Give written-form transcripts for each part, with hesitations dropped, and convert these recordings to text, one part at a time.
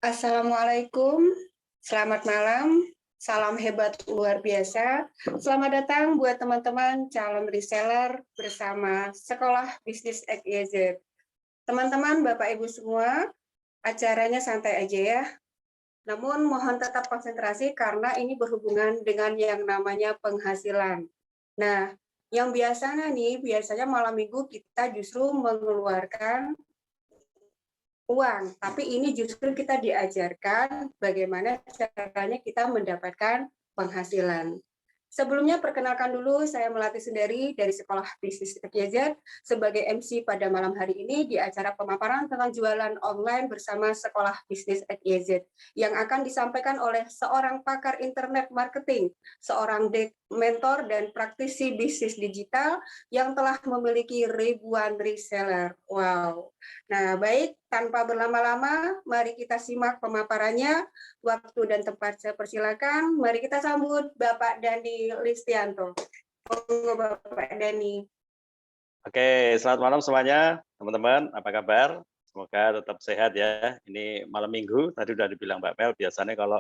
Assalamualaikum, selamat malam, salam hebat luar biasa. Selamat datang buat teman-teman calon reseller bersama Sekolah Bisnis XYZ. Teman-teman, Bapak Ibu semua, acaranya santai aja ya. Namun mohon tetap konsentrasi karena ini berhubungan dengan yang namanya penghasilan. Nah, yang biasanya malam minggu kita justru mengeluarkan uang, tapi ini justru kita diajarkan bagaimana caranya kita mendapatkan penghasilan. Sebelumnya perkenalkan dulu, saya Melati Sundari dari Sekolah Bisnis XYZ sebagai MC pada malam hari ini di acara pemaparan tentang jualan online bersama Sekolah Bisnis XYZ yang akan disampaikan oleh seorang pakar internet marketing, seorang mentor dan praktisi bisnis digital yang telah memiliki ribuan reseller. Wow. Nah, baik, tanpa berlama-lama, mari kita simak pemaparannya. Waktu dan tempat saya persilakan. Mari kita sambut Bapak Dani Listianto. Monggo Bapak Dani. Oke, selamat malam semuanya, teman-teman. Apa kabar? Semoga tetap sehat ya. Ini malam minggu, tadi udah dibilang Mbak Mel, biasanya kalau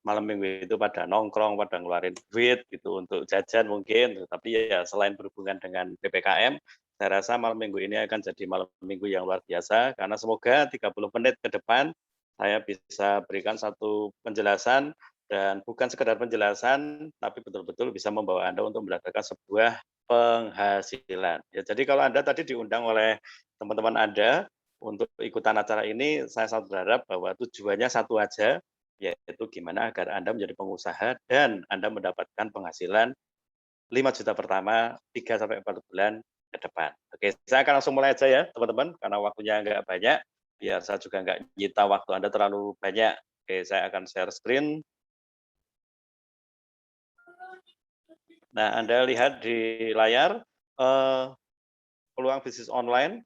malam minggu itu pada nongkrong, pada ngeluarin duit gitu untuk jajan mungkin. Tapi ya selain berhubungan dengan PPKM, saya rasa malam minggu ini akan jadi malam minggu yang luar biasa, karena semoga 30 menit ke depan saya bisa berikan satu penjelasan, dan bukan sekedar penjelasan, tapi betul-betul bisa membawa Anda untuk mendapatkan sebuah penghasilan. Ya, jadi kalau Anda tadi diundang oleh teman-teman Anda untuk ikutan acara ini, saya sangat berharap bahwa tujuannya satu aja, yaitu gimana agar Anda menjadi pengusaha dan Anda mendapatkan penghasilan 5 juta pertama 3 sampai 4 bulan ke depan. Oke, saya akan langsung mulai aja ya, teman-teman, karena waktunya nggak banyak, biar saya juga nggak nyita waktu Anda terlalu banyak. Oke, saya akan share screen. Nah, Anda lihat di layar, eh, peluang bisnis online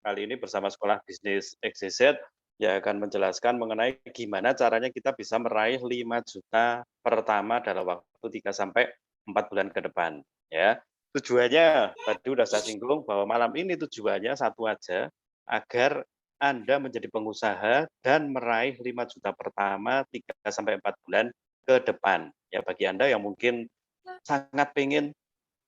kali ini bersama Sekolah Bisnis XYZ yang akan menjelaskan mengenai gimana caranya kita bisa meraih 5 juta pertama dalam waktu 3 sampai 4 bulan ke depan ya. Tujuannya tadi udah saya singgung bahwa malam ini tujuannya satu aja, agar Anda menjadi pengusaha dan meraih 5 juta pertama 3 sampai 4 bulan ke depan. Ya, bagi Anda yang mungkin sangat pengen,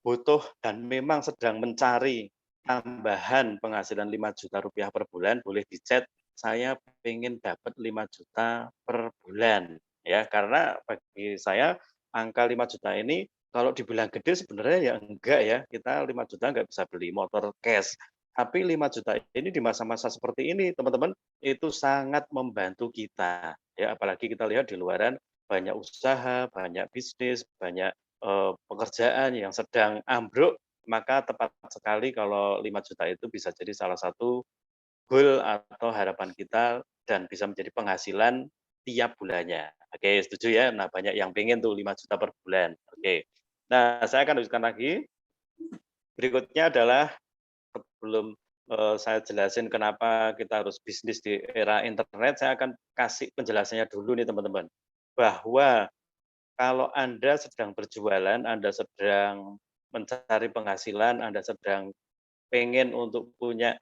butuh, dan memang sedang mencari tambahan penghasilan 5 juta rupiah per bulan, boleh di-chat, saya pengen dapat 5 juta per bulan. Ya, karena bagi saya angka 5 juta ini kalau dibilang gede sebenarnya ya enggak ya, kita 5 juta enggak bisa beli motor cash. Tapi 5 juta ini di masa-masa seperti ini, teman-teman, itu sangat membantu kita. Ya, apalagi kita lihat di luaran banyak usaha, banyak bisnis, banyak pekerjaan yang sedang ambruk, maka tepat sekali kalau 5 juta itu bisa jadi salah satu goal atau harapan kita dan bisa menjadi penghasilan tiap bulannya. Oke, setuju ya? Nah, banyak yang pengen tuh 5 juta per bulan. Oke. Nah, saya akan lanjutkan lagi. Berikutnya adalah sebelum saya jelasin kenapa kita harus bisnis di era internet, saya akan kasih penjelasannya dulu nih teman-teman. Bahwa kalau Anda sedang berjualan, Anda sedang mencari penghasilan, Anda sedang pengen untuk punya,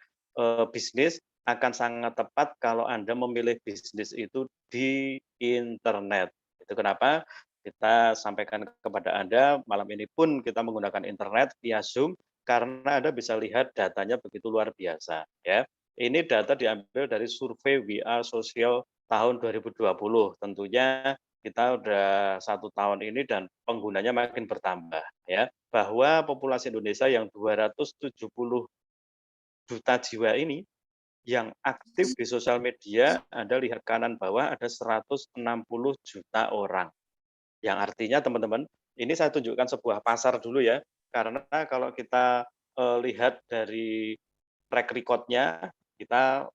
bisnis, akan sangat tepat kalau Anda memilih bisnis itu di internet. Itu kenapa kita sampaikan kepada Anda, malam ini pun kita menggunakan internet via Zoom, karena Anda bisa lihat datanya begitu luar biasa, ya. Ini data diambil dari survei We Are Social tahun 2020. Tentunya kita udah 1 tahun ini dan penggunanya makin bertambah ya, bahwa populasi Indonesia yang 270 juta jiwa ini yang aktif di sosial media, Anda lihat kanan bawah ada 160 juta orang. Yang artinya teman-teman, ini saya tunjukkan sebuah pasar dulu ya, karena kalau kita lihat dari track record-nya, kita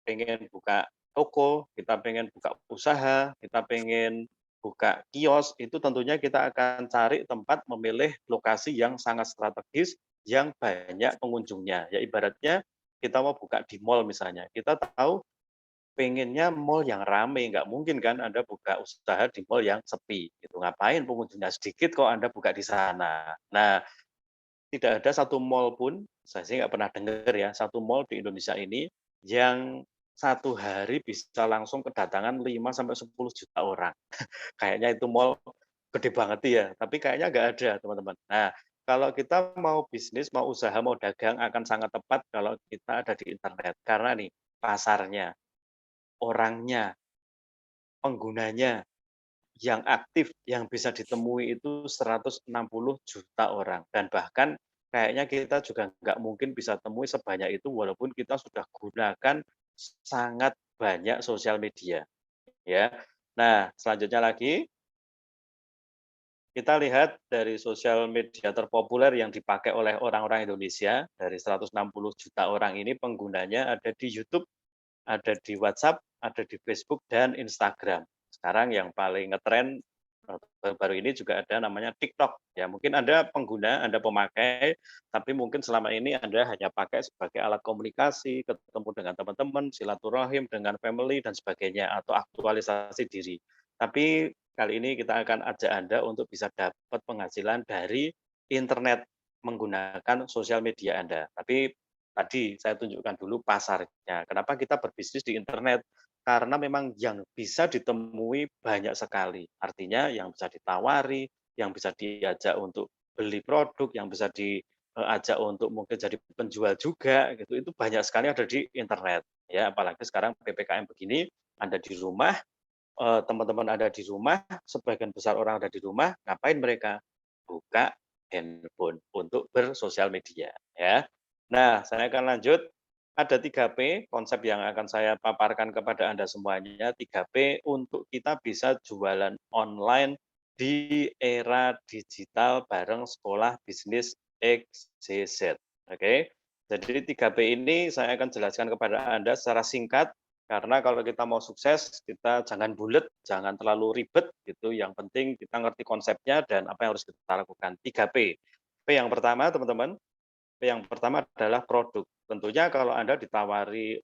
pengen buka toko, kita pengen buka usaha, kita pengen buka kios, itu tentunya kita akan cari tempat memilih lokasi yang sangat strategis, yang banyak pengunjungnya. Ya ibaratnya kita mau buka di mall misalnya, kita tahu pengennya mall yang rame, nggak mungkin kan Anda buka usaha di mall yang sepi, gitu. Ngapain pengunjungnya sedikit kok Anda buka di sana. Nah, tidak ada satu mall pun, saya sih nggak pernah dengar ya, satu mall di Indonesia ini yang satu hari bisa langsung kedatangan 5 sampai 10 juta orang. Kayaknya itu mall gede banget ya, tapi kayaknya nggak ada, teman-teman. Nah, kalau kita mau bisnis, mau usaha, mau dagang akan sangat tepat kalau kita ada di internet. Karena nih, pasarnya, orangnya, penggunanya, yang aktif, yang bisa ditemui itu 160 juta orang. Dan bahkan kayaknya kita juga nggak mungkin bisa temui sebanyak itu walaupun kita sudah gunakan sangat banyak sosial media, ya. Nah, selanjutnya lagi, kita lihat dari sosial media terpopuler yang dipakai oleh orang-orang Indonesia, dari 160 juta orang ini penggunanya ada di YouTube, ada di WhatsApp, ada di Facebook, dan Instagram. Sekarang yang paling ngetren baru-baru ini juga ada namanya TikTok. Ya, mungkin Anda pengguna, Anda pemakai, tapi mungkin selama ini Anda hanya pakai sebagai alat komunikasi, ketemu dengan teman-teman, silaturahim dengan family dan sebagainya, atau aktualisasi diri. Tapi kali ini kita akan ajak Anda untuk bisa dapat penghasilan dari internet menggunakan sosial media Anda. Tapi tadi saya tunjukkan dulu pasarnya. Kenapa kita berbisnis di internet? Karena memang yang bisa ditemui banyak sekali. Artinya yang bisa ditawari, yang bisa diajak untuk beli produk, yang bisa diajak untuk mungkin jadi penjual juga gitu, itu banyak sekali ada di internet. Ya, apalagi sekarang PPKM begini, Anda di rumah, teman-teman ada di rumah, sebagian besar orang ada di rumah, ngapain mereka? Buka handphone untuk bersosial media, ya. Nah, saya akan lanjut, ada 3P, konsep yang akan saya paparkan kepada Anda semuanya, 3P untuk kita bisa jualan online di era digital bareng Sekolah Bisnis XYZ, oke. Jadi 3P ini saya akan jelaskan kepada Anda secara singkat, karena kalau kita mau sukses, kita jangan bulet, jangan terlalu ribet gitu, yang penting kita ngerti konsepnya dan apa yang harus kita lakukan. 3P. P yang pertama teman-teman, P yang pertama adalah produk. Tentunya kalau Anda ditawari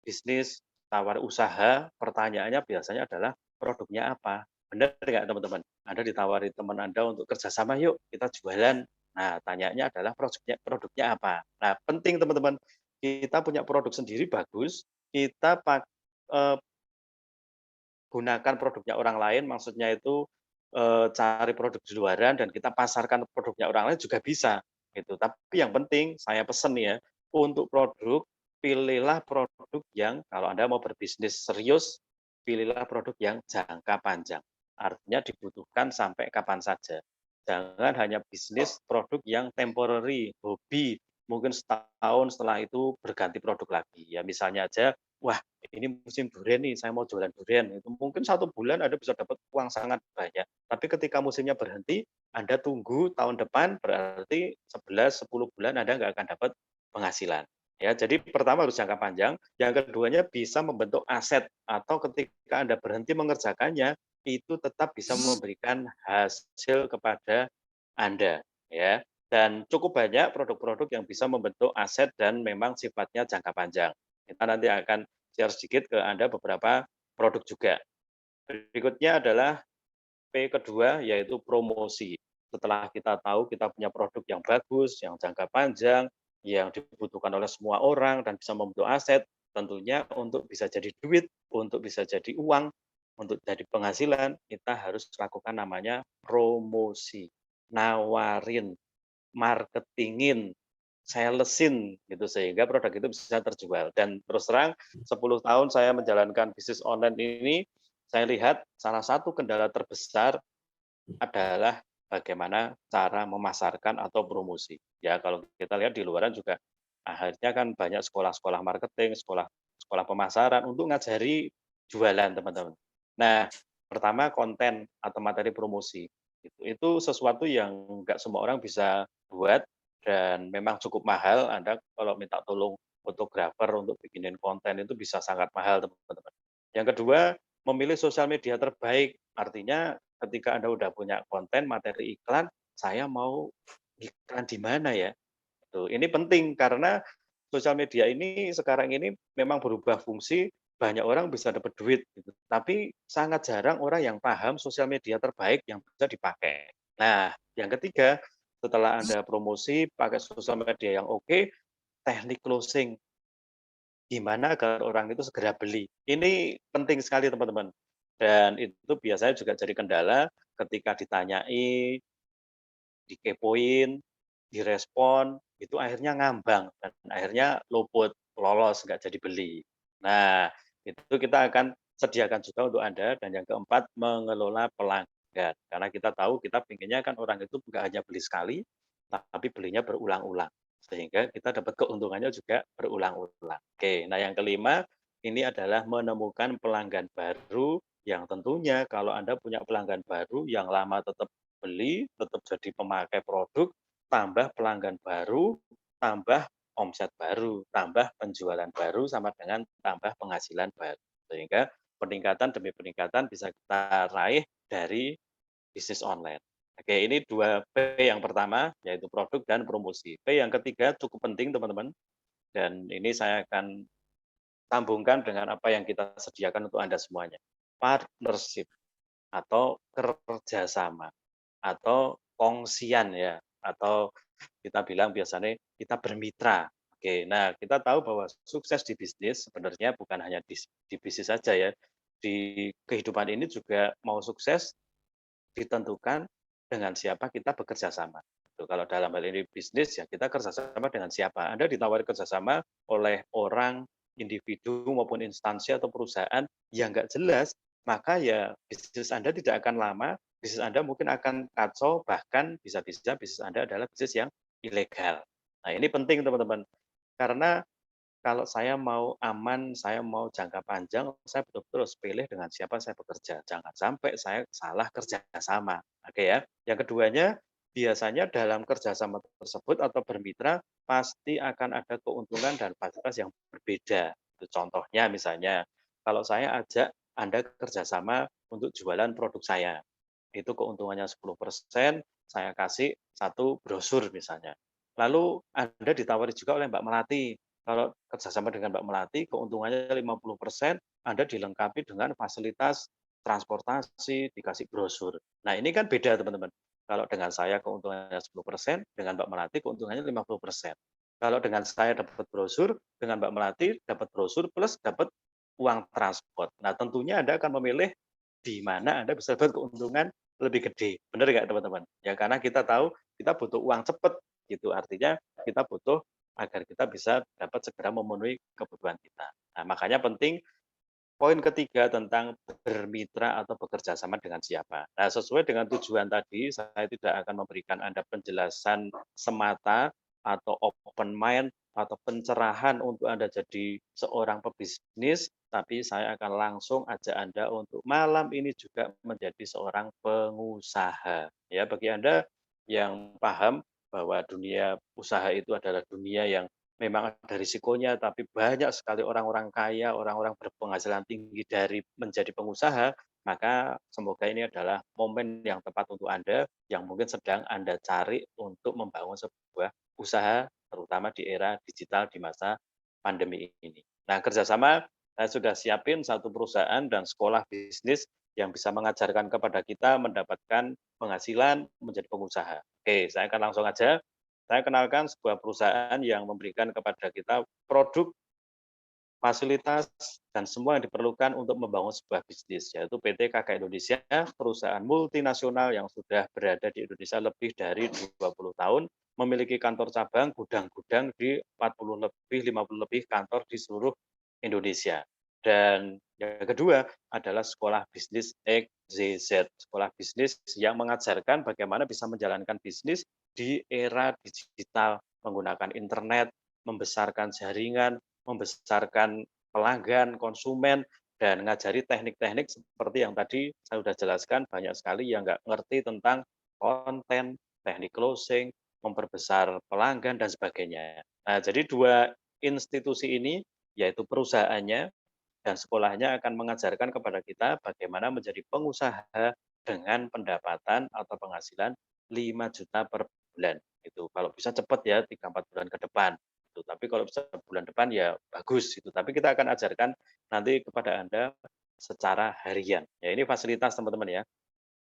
bisnis, tawar usaha, pertanyaannya biasanya adalah produknya apa? Benar nggak teman-teman? Anda ditawari teman Anda untuk kerjasama, yuk kita jualan. Nah, tanyanya adalah produknya apa? Nah, penting teman-teman, kita punya produk sendiri bagus, kita gunakan produknya orang lain, maksudnya itu, cari produk di luaran dan kita pasarkan produknya orang lain juga bisa, gitu. Tapi yang penting saya pesen ya, untuk produk, pilihlah produk yang kalau Anda mau berbisnis serius, pilihlah produk yang jangka panjang. Artinya dibutuhkan sampai kapan saja. Jangan hanya bisnis produk yang temporary, hobi, mungkin setahun setelah itu berganti produk lagi. Ya misalnya aja, wah ini musim durian nih, saya mau jualan durian. Itu mungkin 1 bulan Anda bisa dapat uang sangat banyak. Tapi ketika musimnya berhenti, Anda tunggu tahun depan, berarti 11, 10 bulan Anda nggak akan dapat penghasilan. Ya, jadi pertama harus jangka panjang, yang keduanya bisa membentuk aset atau ketika Anda berhenti mengerjakannya, itu tetap bisa memberikan hasil kepada Anda, ya. Dan cukup banyak produk-produk yang bisa membentuk aset dan memang sifatnya jangka panjang. Kita nanti akan share sedikit ke Anda beberapa produk juga. Berikutnya adalah P kedua, yaitu promosi. Setelah kita tahu kita punya produk yang bagus, yang jangka panjang, yang dibutuhkan oleh semua orang dan bisa membentuk aset, tentunya untuk bisa jadi duit, untuk bisa jadi uang, untuk jadi penghasilan, kita harus lakukan namanya promosi. Nawarin, marketingin, salesin gitu sehingga produk itu bisa terjual. Dan terus terang 10 tahun saya menjalankan bisnis online ini, saya lihat salah satu kendala terbesar adalah bagaimana cara memasarkan atau promosi. Ya kalau kita lihat di luaran juga akhirnya kan banyak sekolah-sekolah marketing, sekolah pemasaran untuk ngajari jualan teman-teman. Nah, pertama konten atau materi promosi. Itu sesuatu yang nggak semua orang bisa buat dan memang cukup mahal. Anda kalau minta tolong fotografer untuk bikinin konten itu bisa sangat mahal teman-teman. Yang kedua, memilih sosial media terbaik. Artinya ketika Anda udah punya konten, materi iklan, saya mau iklan di mana ya? Tuh, ini penting karena sosial media ini sekarang ini memang berubah fungsi, banyak orang bisa dapat duit gitu. Tapi sangat jarang orang yang paham sosial media terbaik yang bisa dipakai. Nah, yang ketiga, setelah Anda promosi pakai sosial media yang oke, teknik closing. gimana agar orang itu segera beli. Ini penting sekali teman-teman. Dan itu biasanya juga jadi kendala ketika ditanyai, dikepoin, direspon, itu akhirnya ngambang dan akhirnya luput, lolos, nggak jadi beli. Nah, itu kita akan sediakan juga untuk Anda. Dan yang keempat, mengelola pelanggan. Karena kita tahu kita pinginnya kan orang itu nggak hanya beli sekali, tapi belinya berulang-ulang. Sehingga kita dapat keuntungannya juga berulang-ulang. Oke, nah yang kelima, ini adalah menemukan pelanggan baru yang tentunya kalau Anda punya pelanggan baru yang lama tetap beli, tetap jadi pemakai produk, tambah pelanggan baru, tambah omset baru, tambah penjualan baru, sama dengan tambah penghasilan baru. Sehingga peningkatan demi peningkatan bisa kita raih dari bisnis online. Oke, ini 2P yang pertama, yaitu produk dan promosi. P yang ketiga cukup penting teman-teman, dan ini saya akan sambungkan dengan apa yang kita sediakan untuk Anda semuanya. Partnership atau kerjasama atau kongsian ya, atau kita bilang biasanya kita bermitra. Oke, nah kita tahu bahwa sukses di bisnis sebenarnya bukan hanya di bisnis saja ya. Di kehidupan ini juga mau sukses ditentukan dengan siapa kita bekerja sama. Tuh, kalau dalam hal ini bisnis ya kita kerjasama dengan siapa. Anda ditawari kerjasama oleh orang, individu maupun instansi atau perusahaan yang nggak jelas, maka ya bisnis Anda tidak akan lama, bisnis Anda mungkin akan kacau, bahkan bisa-bisa bisnis Anda adalah bisnis yang ilegal. Nah ini penting teman-teman, karena kalau saya mau aman, saya mau jangka panjang, saya betul-betul harus pilih dengan siapa saya bekerja. Jangan sampai saya salah kerjasama. Oke ya. Yang keduanya, biasanya dalam kerjasama tersebut atau bermitra, pasti akan ada keuntungan dan fasilitas yang berbeda. Itu contohnya misalnya, kalau saya ajak Anda kerjasama untuk jualan produk saya, itu keuntungannya 10%, saya kasih satu brosur misalnya. Lalu Anda ditawari juga oleh Mbak Melati, kalau kerjasama dengan Mbak Melati, keuntungannya 50%, Anda dilengkapi dengan fasilitas transportasi, dikasih brosur. Nah, ini kan beda, teman-teman. Kalau dengan saya keuntungannya 10%, dengan Mbak Melati keuntungannya 50%. Kalau dengan saya dapat brosur, dengan Mbak Melati dapat brosur plus dapat uang transport. Nah, tentunya Anda akan memilih di mana Anda bisa dapat keuntungan lebih gede. Benar nggak, teman-teman? Ya, karena kita tahu kita butuh uang cepat, gitu. Artinya kita butuh agar kita bisa dapat segera memenuhi kebutuhan kita. Nah, makanya penting poin ketiga tentang bermitra atau bekerja sama dengan siapa. Nah, sesuai dengan tujuan tadi, saya tidak akan memberikan Anda penjelasan semata atau open mind atau pencerahan untuk Anda jadi seorang pebisnis, tapi saya akan langsung ajak Anda untuk malam ini juga menjadi seorang pengusaha. Ya, bagi Anda yang paham bahwa dunia usaha itu adalah dunia yang memang ada risikonya, tapi banyak sekali orang-orang kaya, orang-orang berpenghasilan tinggi dari menjadi pengusaha, maka semoga ini adalah momen yang tepat untuk Anda yang mungkin sedang Anda cari untuk membangun sebuah usaha, terutama di era digital di masa pandemi ini. Nah, kerjasama saya sudah siapin satu perusahaan dan sekolah bisnis yang bisa mengajarkan kepada kita mendapatkan penghasilan menjadi pengusaha. Oke, saya akan langsung aja saya kenalkan sebuah perusahaan yang memberikan kepada kita produk, fasilitas, dan semua yang diperlukan untuk membangun sebuah bisnis, yaitu PT KK Indonesia, perusahaan multinasional yang sudah berada di Indonesia lebih dari 20 tahun, memiliki kantor cabang, gudang-gudang di 40 lebih, 50 lebih kantor di seluruh Indonesia. Dan yang kedua adalah sekolah bisnis XZZ, sekolah bisnis yang mengajarkan bagaimana bisa menjalankan bisnis di era digital, menggunakan internet, membesarkan jaringan, membesarkan pelanggan, konsumen, dan ngajari teknik-teknik seperti yang tadi saya sudah jelaskan, banyak sekali yang nggak ngerti tentang konten, teknik closing, memperbesar pelanggan, dan sebagainya. Nah, jadi dua institusi ini, yaitu perusahaannya dan sekolahnya akan mengajarkan kepada kita bagaimana menjadi pengusaha dengan pendapatan atau penghasilan 5 juta per bulan. Itu kalau bisa cepat ya 3-4 bulan ke depan. Itu. Tapi kalau bisa bulan depan ya bagus itu. Tapi kita akan ajarkan nanti kepada Anda secara harian. Ya ini fasilitas teman-teman ya.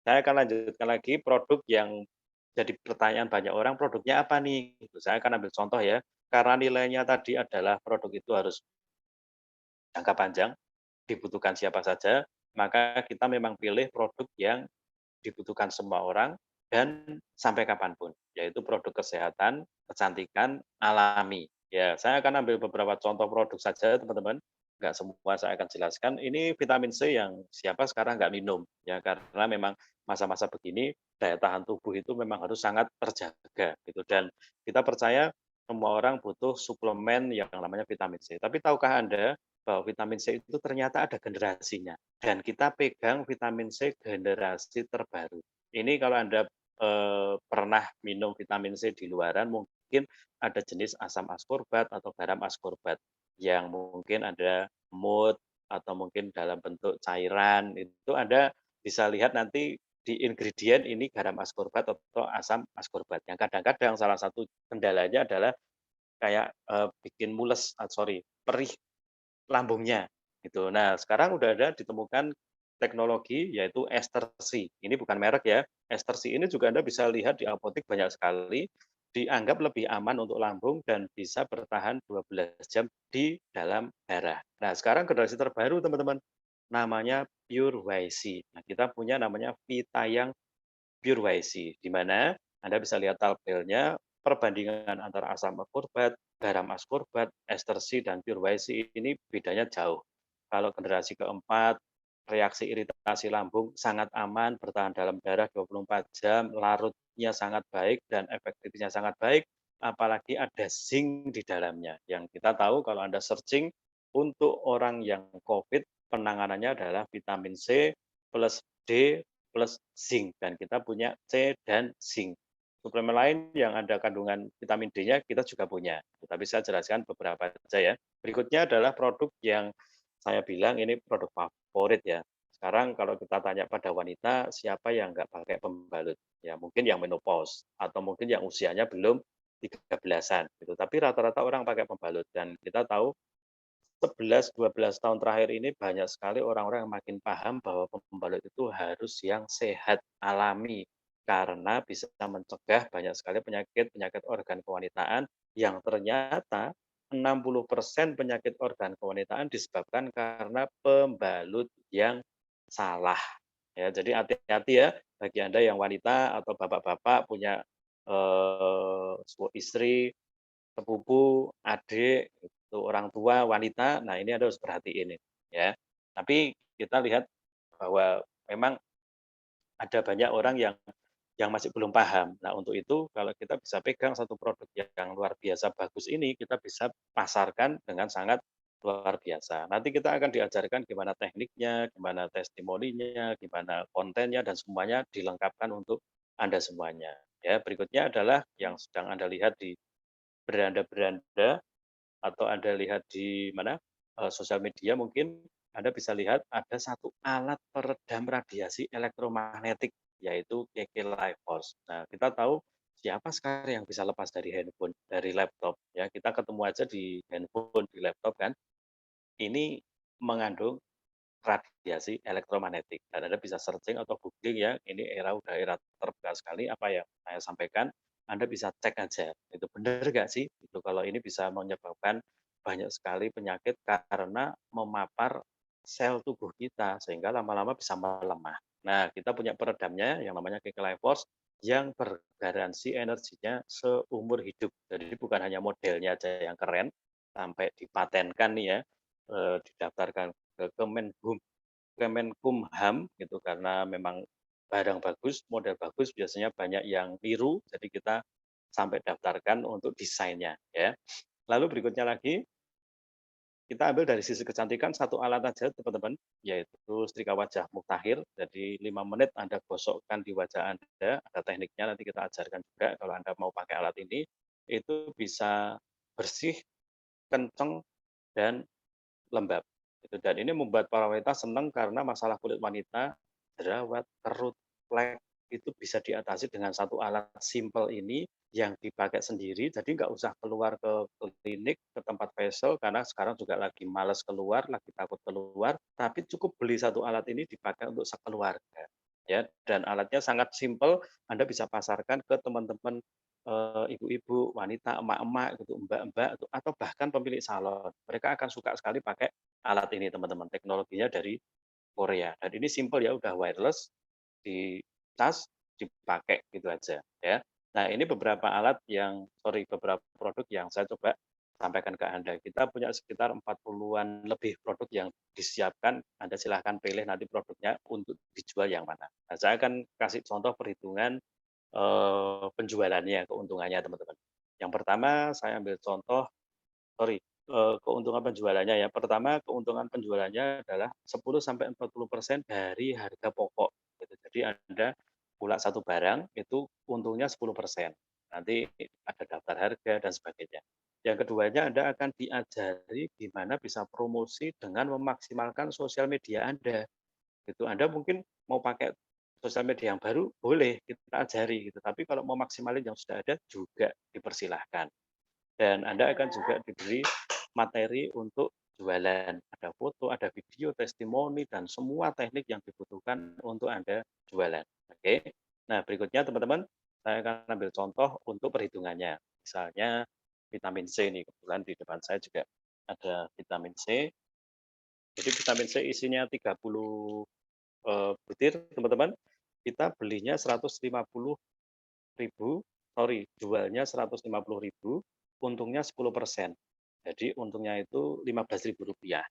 Saya akan lanjutkan lagi produk yang jadi pertanyaan banyak orang, produknya apa nih? Gitu. Saya akan ambil contoh ya. Karena nilainya tadi adalah produk itu harus jangka panjang, dibutuhkan siapa saja, maka kita memang pilih produk yang dibutuhkan semua orang dan sampai kapanpun, yaitu produk kesehatan, kecantikan alami. Ya, saya akan ambil beberapa contoh produk saja, teman-teman. Nggak semua saya akan jelaskan. Ini vitamin C yang siapa sekarang nggak minum, ya karena memang masa-masa begini daya tahan tubuh itu memang harus sangat terjaga, gitu. Dan kita percaya semua orang butuh suplemen yang namanya vitamin C. Tapi tahukah Anda bahwa vitamin C itu ternyata ada generasinya? Dan kita pegang vitamin C generasi terbaru. Ini kalau Anda pernah minum vitamin C di luaran, mungkin ada jenis asam askorbat atau garam askorbat yang mungkin ada mood atau mungkin dalam bentuk cairan. Itu Anda bisa lihat nanti di ingredient ini garam askorbat atau asam askorbat. Yang kadang-kadang salah satu kendalanya adalah kayak bikin mules, sorry, perih lambungnya, gitu. Nah, sekarang udah ada ditemukan teknologi yaitu ester C. Ini bukan merek ya, ester C ini juga Anda bisa lihat di apotek banyak sekali, dianggap lebih aman untuk lambung dan bisa bertahan 12 jam di dalam darah. Nah, sekarang generasi terbaru teman-teman, namanya Pure YC. Nah, kita punya namanya Vitayang Pure YC, di mana Anda bisa lihat tabelnya, perbandingan antara asam askorbat, garam askorbat, ester C, dan Pure YC ini bedanya jauh. Kalau generasi keempat, reaksi iritasi lambung sangat aman, bertahan dalam darah 24 jam, larutnya sangat baik, dan efektivitasnya sangat baik, apalagi ada zinc di dalamnya. Yang kita tahu kalau Anda searching untuk orang yang COVID, penanganannya adalah vitamin C plus D plus zinc dan kita punya C dan zinc. Suplemen lain yang ada kandungan vitamin D-nya kita juga punya. Tapi saya jelaskan beberapa saja ya. Berikutnya adalah produk yang saya bilang ini produk favorit ya. Sekarang kalau kita tanya pada wanita, siapa yang nggak pakai pembalut? Ya mungkin yang menopause atau mungkin yang usianya belum 13-an gitu. Tapi rata-rata orang pakai pembalut dan kita tahu 11-12 tahun terakhir ini banyak sekali orang-orang yang makin paham bahwa pembalut itu harus yang sehat, alami, karena bisa mencegah banyak sekali penyakit-penyakit organ kewanitaan yang ternyata 60% penyakit organ kewanitaan disebabkan karena pembalut yang salah. Ya, jadi hati-hati ya bagi Anda yang wanita atau bapak-bapak punya istri, sepupu, adik, itu orang tua, wanita, nah ini Anda harus perhatiin ini, ya. Tapi kita lihat bahwa memang ada banyak orang yang masih belum paham. Nah, untuk itu kalau kita bisa pegang satu produk yang luar biasa bagus ini, kita bisa pasarkan dengan sangat luar biasa. Nanti kita akan diajarkan gimana tekniknya, gimana testimoninya, gimana kontennya, dan semuanya dilengkapkan untuk Anda semuanya. Ya, berikutnya adalah yang sedang Anda lihat di beranda-beranda atau Anda lihat di mana, sosial media mungkin Anda bisa lihat ada satu alat peredam radiasi elektromagnetik, yaitu KK Life Force. Nah, kita tahu siapa sekarang yang bisa lepas dari handphone, dari laptop, ya. Kita ketemu aja di handphone, di laptop kan, ini mengandung radiasi elektromagnetik. Dan Anda bisa searching atau googling ya, ini udah era terbuka sekali, apa yang saya sampaikan, Anda bisa cek aja, itu benar nggak sih? Itu kalau ini bisa menyebabkan banyak sekali penyakit karena memapar sel tubuh kita, sehingga lama-lama bisa melemah. Nah, kita punya peredamnya yang namanya Kike Life Force, yang bergaransi energinya seumur hidup. Jadi bukan hanya modelnya aja yang keren, sampai dipatenkan nih ya, didaftarkan ke Kemenkumham gitu karena memang barang bagus, model bagus biasanya banyak yang niru, jadi kita sampai daftarkan untuk desainnya ya. Lalu berikutnya lagi, kita ambil dari sisi kecantikan satu alat aja teman-teman, yaitu setrika wajah Muktahir. Jadi 5 menit Anda gosokkan di wajah Anda, ada tekniknya nanti kita ajarkan juga kalau Anda mau pakai alat ini, itu bisa bersih, kenceng, dan lembab. Gitu. Dan ini membuat para wanita senang karena masalah kulit wanita, jerawat, kerut, flek, itu bisa diatasi dengan satu alat simpel ini yang dipakai sendiri. Jadi nggak usah keluar ke klinik, ke tempat facial, karena sekarang juga lagi males keluar, lagi takut keluar, tapi cukup beli satu alat ini dipakai untuk sekeluarga. Ya, dan alatnya sangat simpel, Anda bisa pasarkan ke teman-teman ibu-ibu, wanita, emak-emak gitu, mbak-mbak atau bahkan pemilik salon. Mereka akan suka sekali pakai alat ini teman-teman. Teknologinya dari Korea. Dan ini simple ya, udah wireless, dicas, dipakai gitu aja ya. Nah, ini beberapa beberapa produk yang saya coba sampaikan ke Anda. Kita punya sekitar 40-an lebih produk yang disiapkan. Anda silahkan pilih nanti produknya untuk dijual yang mana. Nah, saya akan kasih contoh perhitungan penjualannya, keuntungannya teman-teman. Yang pertama saya ambil contoh, keuntungan penjualannya ya. Pertama, keuntungan penjualannya adalah 10-40% dari harga pokok, gitu. Jadi Anda pula satu barang, itu untungnya 10%. Nanti ada daftar harga dan sebagainya. Yang keduanya, Anda akan diajari gimana bisa promosi dengan memaksimalkan sosial media Anda. Gitu. Anda mungkin mau pakai sosial media yang baru, boleh kita ajari gitu. Tapi kalau mau maksimalin yang sudah ada juga dipersilahkan. Dan Anda akan juga diberi materi untuk jualan. Ada foto, ada video, testimoni, dan semua teknik yang dibutuhkan untuk Anda jualan. Oke. Nah, berikutnya teman-teman, saya akan ambil contoh untuk perhitungannya. Misalnya vitamin C nih, kebetulan di depan saya juga ada vitamin C. Jadi vitamin C isinya 30 butir, teman-teman. Kita belinya 150.000, jualnya 150.000, untungnya 10%. Jadi untungnya itu Rp15.000.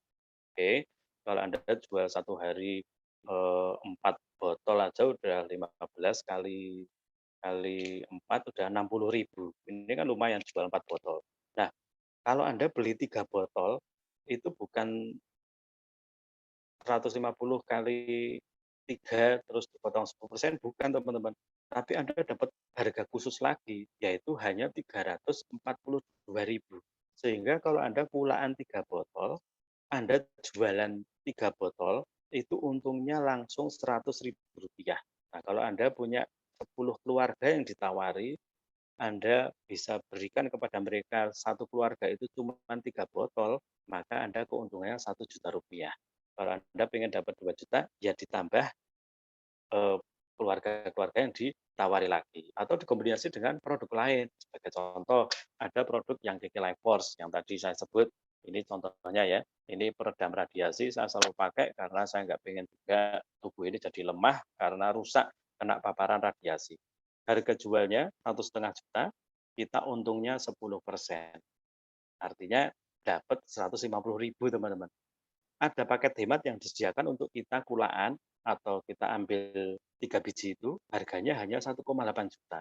Oke, kalau Anda jual satu hari 4 botol aja udah 15 kali 4 udah 60.000. Ini kan lumayan jual 4 botol. Nah, kalau Anda beli 3 botol, itu bukan 150 kali 3 terus dipotong 10%, bukan teman-teman. Tapi Anda dapat harga khusus lagi, yaitu hanya 342.000. Sehingga kalau Anda pulaan 3 botol, Anda jualan 3 botol, itu untungnya langsung Rp100.000. Nah, kalau Anda punya 10 keluarga yang ditawari, Anda bisa berikan kepada mereka satu keluarga itu cuma 3 botol, maka Anda keuntungannya Rp1.000.000. Kalau Anda pengen dapat 2 juta, ya ditambah keluarga-keluarga yang ditawari lagi. Atau dikombinasi dengan produk lain. Sebagai contoh, ada produk yang KK Life Force yang tadi saya sebut. Ini contohnya ya. Ini peredam radiasi, saya selalu pakai karena saya nggak pengen juga tubuh ini jadi lemah karena rusak kena paparan radiasi. Harga jualnya 1,5 juta, kita untungnya 10%. Artinya dapat 150.000 teman-teman. Ada paket hemat yang disediakan untuk kita kulaan atau kita ambil 3 biji itu harganya hanya 1,8 juta.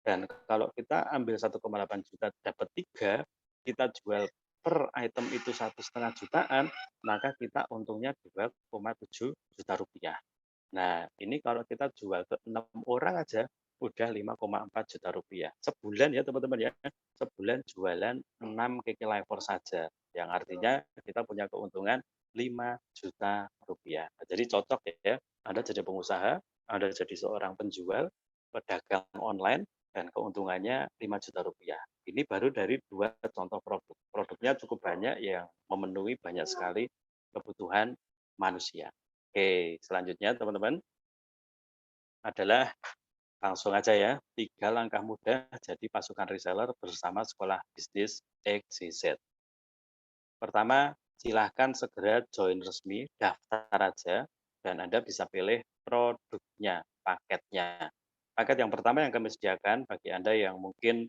Dan kalau kita ambil 1,8 juta dapat 3, kita jual per item itu 1,5 jutaan, maka kita untungnya 2,7 juta rupiah. Nah, ini kalau kita jual ke 6 orang aja udah 5,4 juta rupiah. Sebulan ya teman-teman ya. Sebulan jualan 6 KK Lifer saja. Yang artinya kita punya keuntungan 5 juta rupiah. Nah, jadi cocok ya. Anda jadi pengusaha, Anda jadi seorang penjual, pedagang online, dan keuntungannya 5 juta rupiah. Ini baru dari 2 contoh produk. Produknya cukup banyak yang memenuhi banyak sekali kebutuhan manusia. Oke, selanjutnya teman-teman adalah langsung aja ya, 3 langkah mudah jadi pasukan reseller bersama Sekolah Bisnis XYZ. Pertama, silahkan segera join resmi, daftar aja, dan Anda bisa pilih produknya, paketnya. Paket yang pertama yang kami sediakan bagi Anda yang mungkin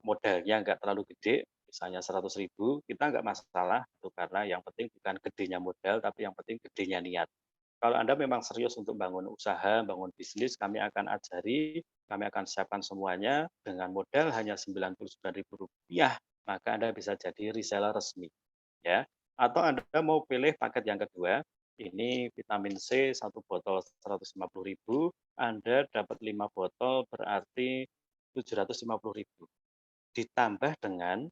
modalnya nggak terlalu gede, misalnya 100.000, kita nggak masalah, itu karena yang penting bukan gedenya modal, tapi yang penting gedenya niat. Kalau Anda memang serius untuk bangun usaha, bangun bisnis, kami akan ajari, kami akan siapkan semuanya dengan modal hanya Rp99.000, maka Anda bisa jadi reseller resmi. Ya. Atau Anda mau pilih paket yang kedua, ini vitamin C 1 botol 150.000, Anda dapat 5 botol berarti 750.000. Ditambah dengan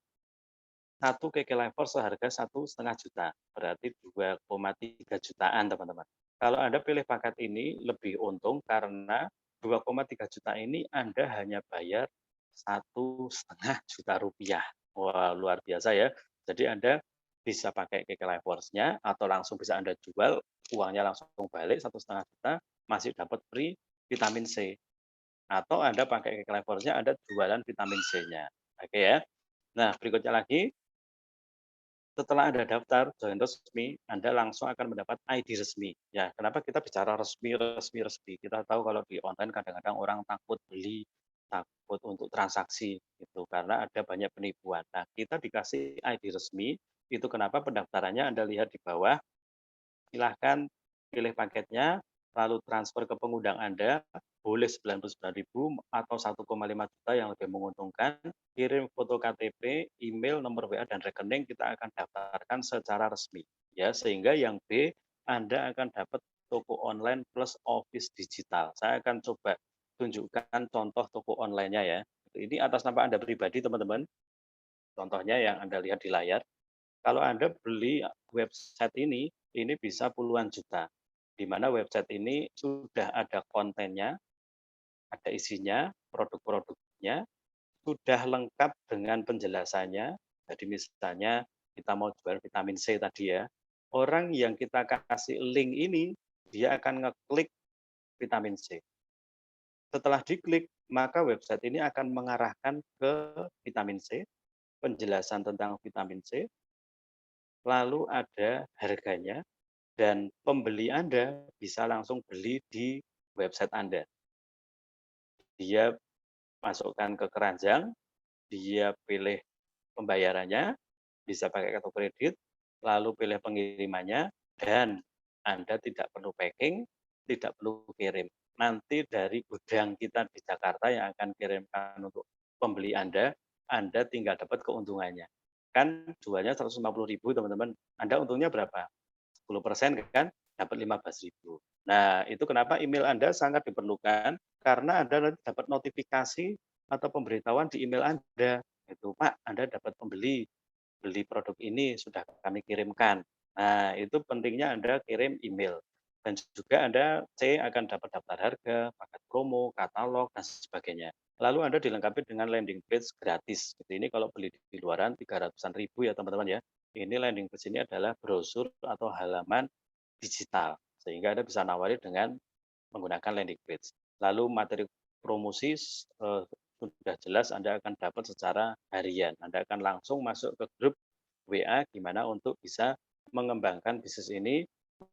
1 KK Lifer seharga 1,5 juta, berarti 2,3 jutaan teman-teman. Kalau Anda pilih paket ini lebih untung karena 2,3 juta ini Anda hanya bayar 1,5 juta rupiah. Wah, luar biasa ya. Jadi Anda bisa pakai KK Life Force-nya atau langsung bisa Anda jual, uangnya langsung balik 1,5 juta, masih dapat free vitamin C. Atau Anda pakai KK Life Force-nya, Anda jualan vitamin C-nya. Oke ya. Nah, berikutnya lagi, Setelah Anda daftar join resmi, Anda langsung akan mendapat ID resmi. Ya, kenapa kita bicara resmi, resmi, resmi? Kita tahu kalau di online kadang-kadang orang takut beli, takut untuk transaksi gitu karena ada banyak penipuan. Nah, kita dikasih ID resmi, itu kenapa pendaftarannya Anda lihat di bawah, silahkan pilih paketnya, lalu transfer ke pengundang Anda, boleh 99.000 atau 1,5 juta yang lebih menguntungkan, kirim foto KTP, email, nomor WA, dan rekening, kita akan daftarkan secara resmi. Ya, sehingga yang B, Anda akan dapat toko online plus office digital. Saya akan coba tunjukkan contoh toko online-nya ya. Ini atas nama Anda pribadi, teman-teman. Contohnya yang Anda lihat di layar. Kalau Anda beli website ini bisa puluhan juta. Di mana website ini sudah ada kontennya, ada isinya, produk-produknya, sudah lengkap dengan penjelasannya. Jadi misalnya kita mau jual vitamin C tadi ya, orang yang kita kasih link ini, dia akan ngeklik vitamin C. Setelah diklik, maka website ini akan mengarahkan ke vitamin C, penjelasan tentang vitamin C, lalu ada harganya, dan pembeli Anda bisa langsung beli di website Anda. Dia masukkan ke keranjang, dia pilih pembayarannya, bisa pakai kartu kredit, lalu pilih pengirimannya, dan Anda tidak perlu packing, tidak perlu kirim. Nanti dari gudang kita di Jakarta yang akan kirimkan untuk pembeli Anda tinggal dapat keuntungannya. Kan jualnya 150.000 teman-teman, Anda untungnya berapa? 10% kan, dapat 15.000. Nah, itu kenapa email Anda sangat diperlukan, karena Anda nanti dapat notifikasi atau pemberitahuan di email Anda. Itu, Pak, Anda dapat beli produk ini sudah kami kirimkan. Nah, itu pentingnya Anda kirim email. Dan juga Anda akan dapat daftar harga, paket promo, katalog, dan sebagainya. Lalu Anda dilengkapi dengan landing page gratis. Ini kalau beli di luaran 300-an ribu ya teman-teman ya. Ini landing page ini adalah brosur atau halaman digital. Sehingga Anda bisa nawari dengan menggunakan landing page. Lalu materi promosi sudah jelas Anda akan dapat secara harian. Anda akan langsung masuk ke grup WA gimana untuk bisa mengembangkan bisnis ini,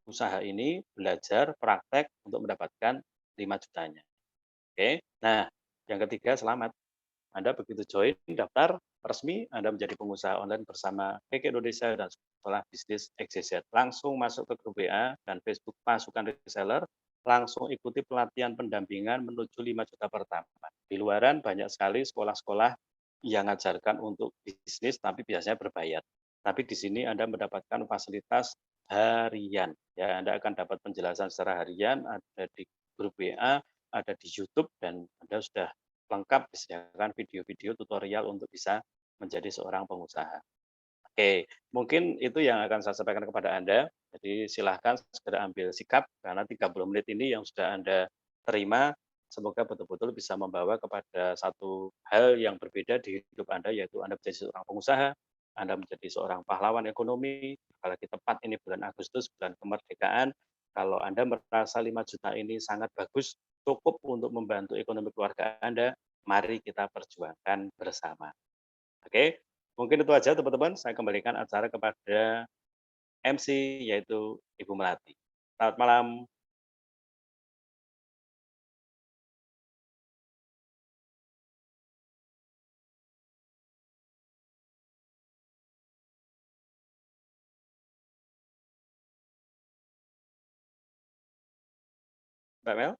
usaha ini, belajar, praktek untuk mendapatkan 5 jutanya. Oke. Nah, yang ketiga selamat. Anda begitu join, daftar resmi, Anda menjadi pengusaha online bersama KK Indonesia dan Sekolah Bisnis XYZ. Langsung masuk ke grup WA dan Facebook Pasukan Reseller, langsung ikuti pelatihan pendampingan menuju 5 juta pertama. Di luaran banyak sekali sekolah-sekolah yang mengajarkan untuk bisnis, tapi biasanya berbayar. Tapi di sini Anda mendapatkan fasilitas harian. Ya, Anda akan dapat penjelasan secara harian, ada di grup WA, ada di YouTube, dan Anda sudah lengkap disediakan video-video tutorial untuk bisa menjadi seorang pengusaha. Oke, mungkin itu yang akan saya sampaikan kepada Anda. Jadi silahkan segera ambil sikap karena 30 menit ini yang sudah Anda terima, semoga betul-betul bisa membawa kepada satu hal yang berbeda di hidup Anda, yaitu Anda menjadi seorang pengusaha, Anda menjadi seorang pahlawan ekonomi, apalagi tepat ini bulan Agustus, bulan kemerdekaan, kalau Anda merasa 5 juta ini sangat bagus, cukup untuk membantu ekonomi keluarga Anda, mari kita perjuangkan bersama. Oke, mungkin itu aja teman-teman, saya kembalikan acara kepada MC yaitu Ibu Melati. Selamat malam. Mbak Mel.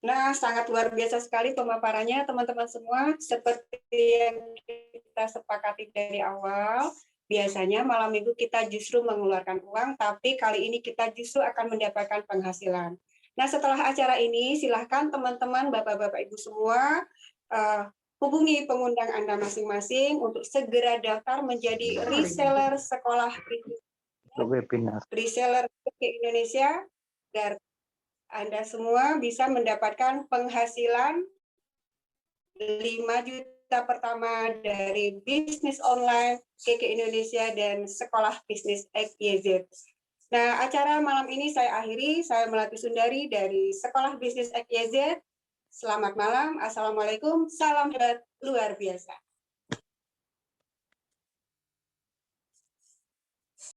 Nah, sangat luar biasa sekali pemaparannya teman-teman semua. Seperti yang kita sepakati dari awal, biasanya malam minggu kita justru mengeluarkan uang, tapi kali ini kita justru akan mendapatkan penghasilan. Nah, setelah acara ini, silahkan teman-teman, bapak-bapak, ibu semua, hubungi pengundang Anda masing-masing untuk segera daftar menjadi reseller sekolah webinar. Reseller ke Indonesia, agar Anda semua bisa mendapatkan penghasilan 5 juta pertama dari bisnis online KK Indonesia dan Sekolah Bisnis XYZ. Nah, acara malam ini saya akhiri. Saya Melati Sundari dari Sekolah Bisnis XYZ. Selamat malam. Assalamualaikum. Salam hebat luar biasa.